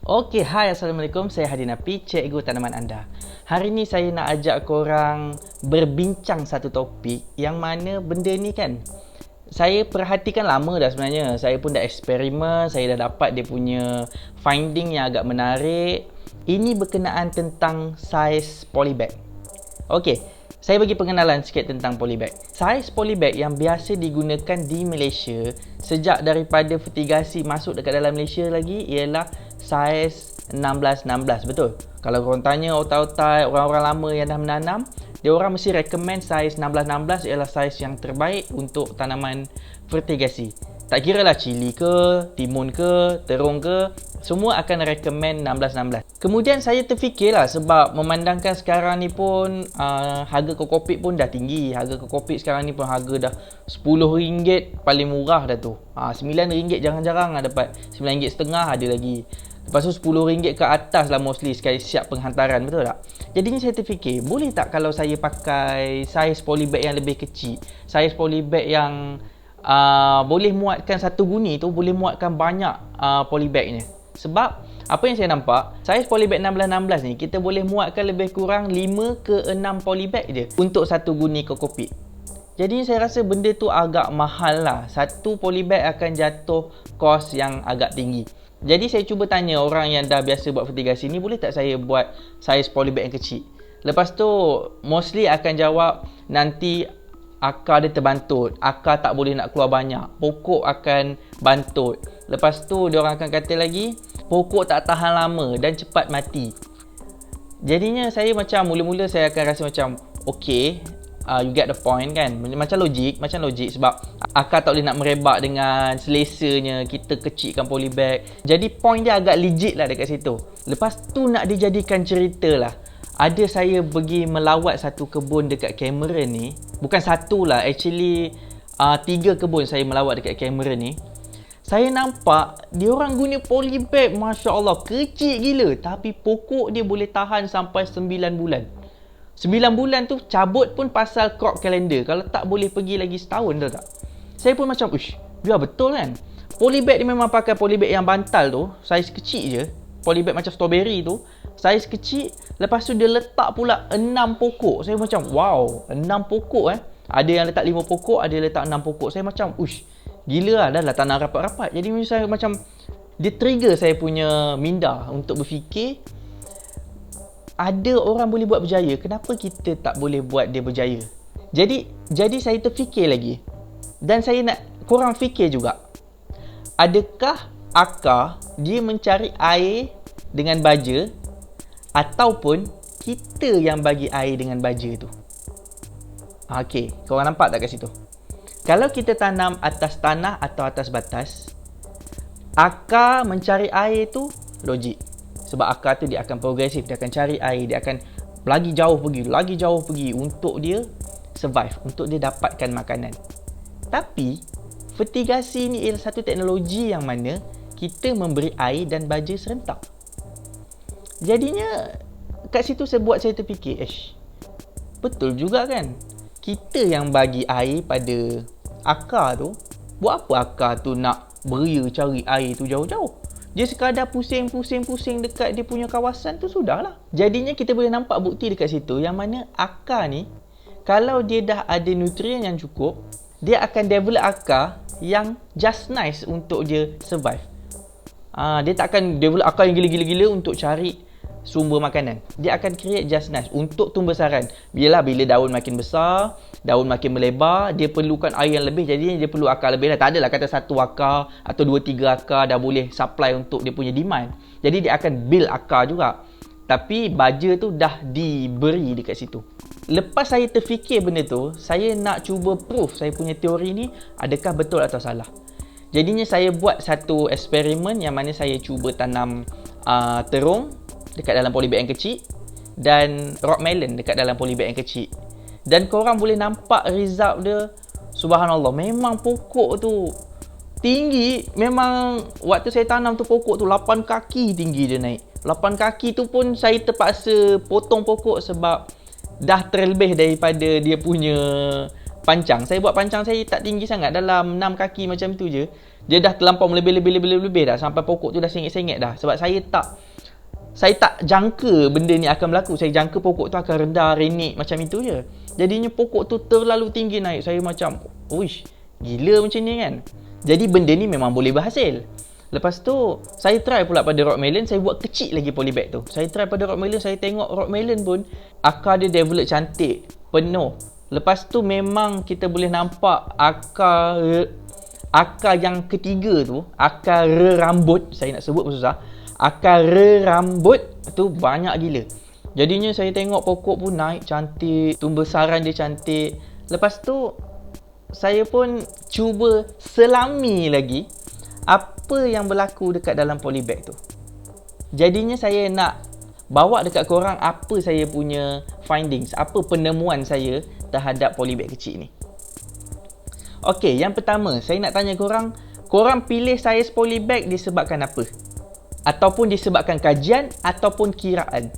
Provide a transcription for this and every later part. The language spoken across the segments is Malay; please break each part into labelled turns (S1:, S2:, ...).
S1: Okey, hai Assalamualaikum. Saya Hadi Napi, cikgu tanaman anda. Hari ni saya nak ajak korang berbincang satu topik yang mana benda ni kan saya perhatikan lama dah sebenarnya. Saya pun dah eksperimen, saya dah dapat dia punya finding yang agak menarik. Ini berkenaan tentang saiz polybag. Okey, saya bagi pengenalan sikit tentang polybag. Saiz polybag yang biasa digunakan di Malaysia sejak daripada fertigasi masuk dekat dalam Malaysia lagi ialah saiz 16-16, betul? Kalau korang tanya otak-otak orang-orang lama yang dah menanam, dia orang mesti recommend saiz 16-16 ialah saiz yang terbaik untuk tanaman fertigasi. Tak kira lah cili ke, timun ke, terung ke, semua akan recommend 16-16. Kemudian saya terfikirlah sebab memandangkan sekarang ni pun harga kokopit pun dah tinggi. Harga kokopit sekarang ni pun harga dah RM10 paling murah dah tu. RM9 jarang-jarang lah dapat. RM9.5 ada lagi. Lepas tu RM10 ke atas lah mostly sekali siap penghantaran, betul tak? Jadinya saya terfikir, boleh tak kalau saya pakai saiz polybag yang lebih kecil? Saiz polybag yang boleh muatkan satu guni tu, boleh muatkan banyak polybagnya. Sebab apa yang saya nampak, saiz polybag 16-16 ni kita boleh muatkan lebih kurang 5 ke 6 polybag je untuk satu guni kokopit. Jadi saya rasa benda tu agak mahal lah. Satu polybag akan jatuh kos yang agak tinggi. Jadi saya cuba tanya orang yang dah biasa buat fertigasi ni, boleh tak saya buat saiz polybag yang kecil? Lepas tu mostly akan jawab nanti akar dia terbantut, akar tak boleh nak keluar banyak, pokok akan bantut. Lepas tu dia orang akan kata lagi pokok tak tahan lama dan cepat mati. Jadinya saya macam mula-mula saya akan rasa macam okay, you get the point kan, macam logik sebab akar tak boleh nak merebak dengan selesanya kita kecilkan polybag. Jadi point dia agak legit lah dekat situ. Lepas tu nak dijadikan cerita lah, ada saya pergi melawat satu kebun dekat Cameron ni. Bukan satu lah, actually 3 kebun saya melawat dekat Cameron ni. Saya nampak dia orang guna polybag, Masya Allah, kecil gila. Tapi pokok dia boleh tahan sampai 9 bulan. 9 bulan tu cabut pun pasal crop calendar. Kalau tak boleh pergi lagi setahun, tahu tak? Saya pun macam, uish, biar betul kan? Polybag dia memang pakai polybag yang bantal tu, saiz kecil je. Polybag macam strawberry tu, saiz kecil. Lepas tu dia letak pula 6 pokok. Saya macam, wow, 6 pokok Ada yang letak 5 pokok, ada yang letak 6 pokok. Saya macam, uish, gila lah, dah tanam rapat-rapat. Jadi saya macam, dia trigger saya punya minda untuk berfikir, ada orang boleh buat berjaya, kenapa kita tak boleh buat dia berjaya? Jadi saya terfikir lagi. Dan saya nak korang fikir juga. Adakah akar dia mencari air dengan baja ataupun kita yang bagi air dengan baja tu? Okey, korang nampak tak kat situ? Kalau kita tanam atas tanah atau atas batas, akar mencari air tu logik. Sebab akar tu dia akan progresif, dia akan cari air, dia akan lagi jauh pergi untuk dia survive, untuk dia dapatkan makanan. Tapi fertigasi ni ialah satu teknologi yang mana kita memberi air dan baja serentak. Jadinya kat situ saya terfikir, betul juga kan? Kita yang bagi air pada akar tu, buat apa akar tu nak beria cari air tu jauh-jauh? Dia sekadar pusing-pusing dekat dia punya kawasan tu sudahlah. Jadinya kita boleh nampak bukti dekat situ yang mana akar ni, kalau dia dah ada nutrien yang cukup, dia akan develop akar yang just nice untuk dia survive. Dia tak akan develop akar yang gila-gila untuk cari sumber makanan. Dia akan create just nice untuk tumbuh besaran. Bila daun makin besar, daun makin melebar, dia perlukan air yang lebih, jadinya dia perlu akar lebih lah. Tak adalah kata satu akar atau 2-3 akar dah boleh supply untuk dia punya demand. Jadi dia akan build akar juga. Tapi baja tu dah diberi dekat situ. Lepas saya terfikir benda tu, saya nak cuba proof saya punya teori ni adakah betul atau salah. Jadinya saya buat satu eksperimen yang mana saya cuba tanam terung dekat dalam polybag yang kecil dan rock melon dekat dalam polybag yang kecil. Dan korang boleh nampak result dia, subhanallah, memang pokok tu tinggi. Memang waktu saya tanam tu pokok tu 8 kaki tinggi dia naik. 8 kaki tu pun saya terpaksa potong pokok sebab dah terlebih daripada dia punya pancang. Saya buat pancang saya tak tinggi sangat, dalam 6 kaki macam tu je. Dia dah terlampau lebih dah, sampai pokok tu dah sengit-sengit dah. Sebab saya tak jangka benda ni akan berlaku. Saya jangka pokok tu akan rendah, renik macam itu je. Jadinya pokok tu terlalu tinggi naik. Saya macam, uish, gila macam ni kan. Jadi benda ni memang boleh berhasil. Lepas tu, saya try pula pada rock melon. Saya buat kecil lagi polybag tu. Saya try pada rock melon. Saya tengok rock melon pun akar dia develop cantik, penuh. Lepas tu memang kita boleh nampak akar yang ketiga tu, akar rambut, saya nak sebut pun susah. Akar rambut tu banyak gila. Jadinya saya tengok pokok pun naik cantik, tumbesaran dia cantik. Lepas tu saya pun cuba selami lagi apa yang berlaku dekat dalam polybag tu. Jadinya saya nak bawa dekat korang apa saya punya findings, apa penemuan saya terhadap polybag kecil ni. Okey, yang pertama saya nak tanya korang pilih saiz polybag disebabkan apa? Ataupun disebabkan kajian ataupun kiraan.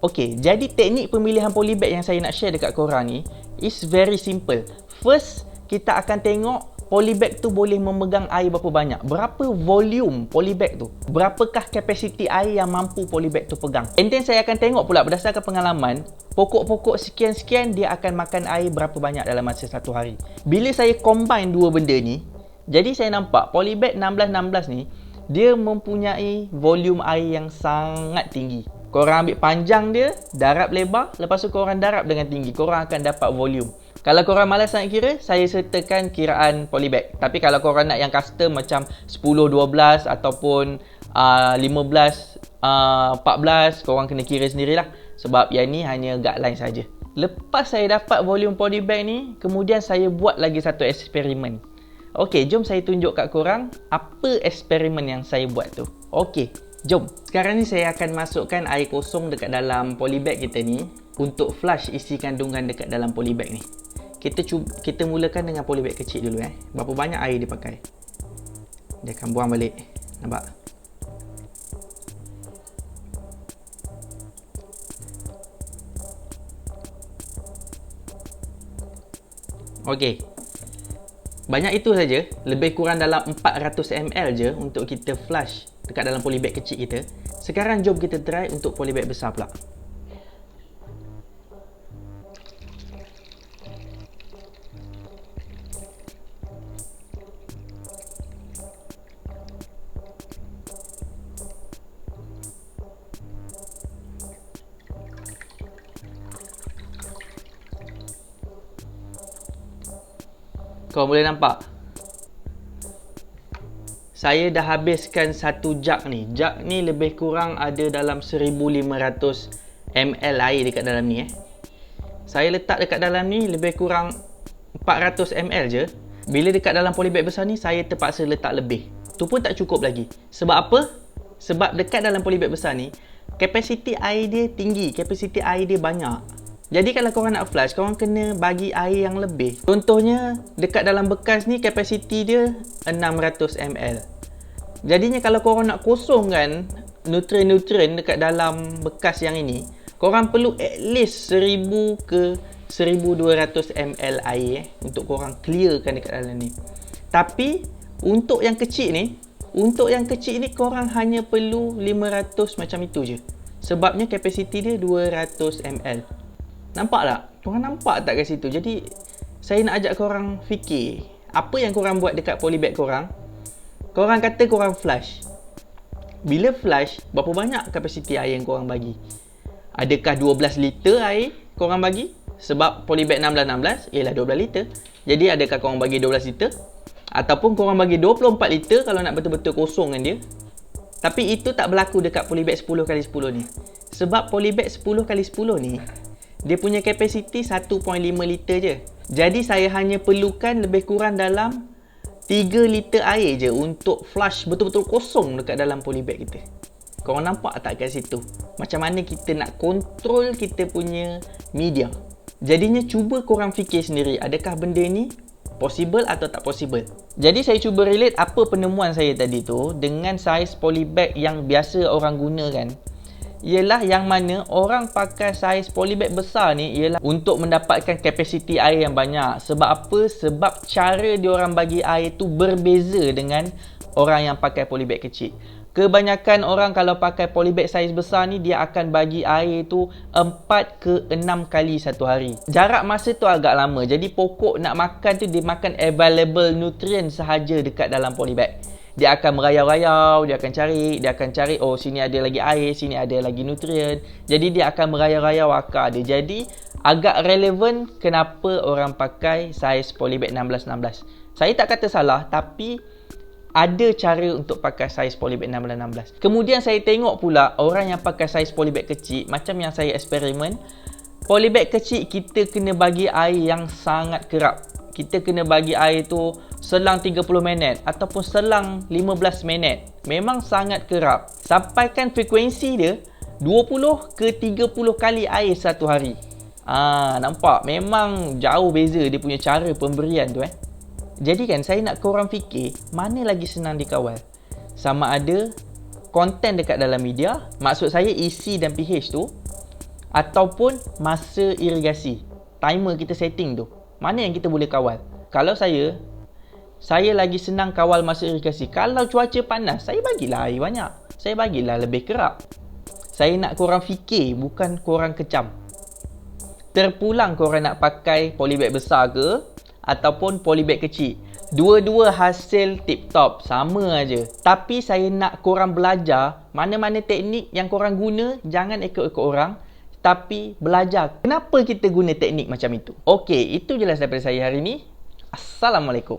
S1: Okey, jadi teknik pemilihan polybag yang saya nak share dekat korang ni is very simple. First, kita akan tengok polybag tu boleh memegang air berapa banyak. Berapa volume polybag tu? Berapakah kapasiti air yang mampu polybag tu pegang? And then saya akan tengok pula berdasarkan pengalaman, pokok-pokok sekian-sekian dia akan makan air berapa banyak dalam masa satu hari. Bila saya combine dua benda ni, jadi saya nampak polybag 16-16 ni dia mempunyai volume air yang sangat tinggi. Korang ambil panjang dia, darab lebar, lepas tu korang darab dengan tinggi, korang akan dapat volume. Kalau korang malas nak kira, saya sertakan kiraan polybag. Tapi kalau korang nak yang custom macam 10, 12 ataupun 15, 14, korang kena kira sendirilah. Sebab yang ni hanya guideline saja. Lepas saya dapat volume polybag ni, kemudian saya buat lagi satu eksperimen. Okey, jom saya tunjuk kat korang apa eksperimen yang saya buat tu. Okey, jom. Sekarang ni saya akan masukkan air kosong dekat dalam polybag kita ni untuk flush isi kandungan dekat dalam polybag ni. Kita mulakan dengan polybag kecil dulu Berapa banyak air dia pakai. Dia akan buang balik. Nampak? Okey. Banyak itu saja, lebih kurang dalam 400 ml je untuk kita flush dekat dalam polybag kecil kita. Sekarang jom kita try untuk polybag besar pula. Kau boleh nampak? Saya dah habiskan satu jug ni. Jug ni lebih kurang ada dalam 1500 ml air dekat dalam ni Saya letak dekat dalam ni lebih kurang 400 ml je. Bila dekat dalam polybag besar ni, saya terpaksa letak lebih. Tu pun tak cukup lagi. Sebab apa? Sebab dekat dalam polybag besar ni, kapasiti air dia tinggi, kapasiti air dia banyak. Jadi kalau korang nak flush, korang kena bagi air yang lebih. Contohnya, dekat dalam bekas ni kapasiti dia 600 ml. Jadinya kalau korang nak kosongkan nutrien-nutrien dekat dalam bekas yang ini, korang perlu at least 1000 ke 1200 ml air untuk korang clearkan dekat dalam ni. Tapi untuk yang kecil ni, korang hanya perlu 500 macam itu je. Sebabnya kapasiti dia 200 ml. Nampak tak? Korang nampak tak kat situ? Jadi saya nak ajak korang fikir, apa yang korang buat dekat polybag korang? Korang kata korang flush. Bila flush, berapa banyak kapasiti air yang korang bagi? Adakah 12 liter air korang bagi? Sebab polybag 16-16 ialah 12 liter. Jadi adakah korang bagi 12 liter? Ataupun korang bagi 24 liter kalau nak betul-betul kosongkan dia? Tapi itu tak berlaku dekat polybag 10x10 ni. Sebab polybag 10x10 ni, dia punya kapasiti 1.5 liter je. Jadi saya hanya perlukan lebih kurang dalam 3 liter air je untuk flush betul-betul kosong dekat dalam polybag kita. Korang nampak tak kat situ? Macam mana kita nak kontrol kita punya media. Jadinya cuba korang fikir sendiri, adakah benda ni possible atau tak possible. Jadi saya cuba relate apa penemuan saya tadi tu dengan saiz polybag yang biasa orang gunakan. ialah yang mana orang pakai saiz polybag besar ni ialah untuk mendapatkan kapasiti air yang banyak. Sebab apa? Sebab cara diorang bagi air tu berbeza dengan orang yang pakai polybag kecil. Kebanyakan orang kalau pakai polybag saiz besar ni, dia akan bagi air tu 4 ke 6 kali satu hari. Jarak masa tu agak lama. Jadi pokok nak makan tu, dia makan available nutrient sahaja dekat dalam polybag. Dia akan merayau-rayau, dia akan cari, oh sini ada lagi air, sini ada lagi nutrien. Jadi dia akan merayau-rayau akar dia. Jadi agak relevan kenapa orang pakai saiz polybag 16-16. Saya tak kata salah, tapi ada cara untuk pakai saiz polybag 16-16. Kemudian saya tengok pula orang yang pakai saiz polybag kecil, macam yang saya eksperimen. Polybag kecil kita kena bagi air yang sangat kerap. Kita kena bagi air tu selang 30 minit ataupun selang 15 minit. Memang sangat kerap. Sampaikan frekuensi dia 20 ke 30 kali air satu hari. Nampak? Memang jauh beza dia punya cara pemberian tu. Jadi kan saya nak korang fikir mana lagi senang dikawal. Sama ada konten dekat dalam media, maksud saya isi dan pH tu, ataupun masa irigasi. Timer kita setting tu. Mana yang kita boleh kawal? Kalau saya lagi senang kawal masa irigasi. Kalau cuaca panas, saya bagilah air banyak. Saya bagilah lebih kerap. Saya nak korang fikir, bukan korang kecam. Terpulang korang nak pakai polybag besar ke ataupun polybag kecil. Dua-dua hasil tip top, sama aja. Tapi saya nak korang belajar mana-mana teknik yang korang guna. Jangan ikut-ikut orang, tapi belajar kenapa kita guna teknik macam itu. Okey, itu jelas daripada saya hari ini. Assalamualaikum.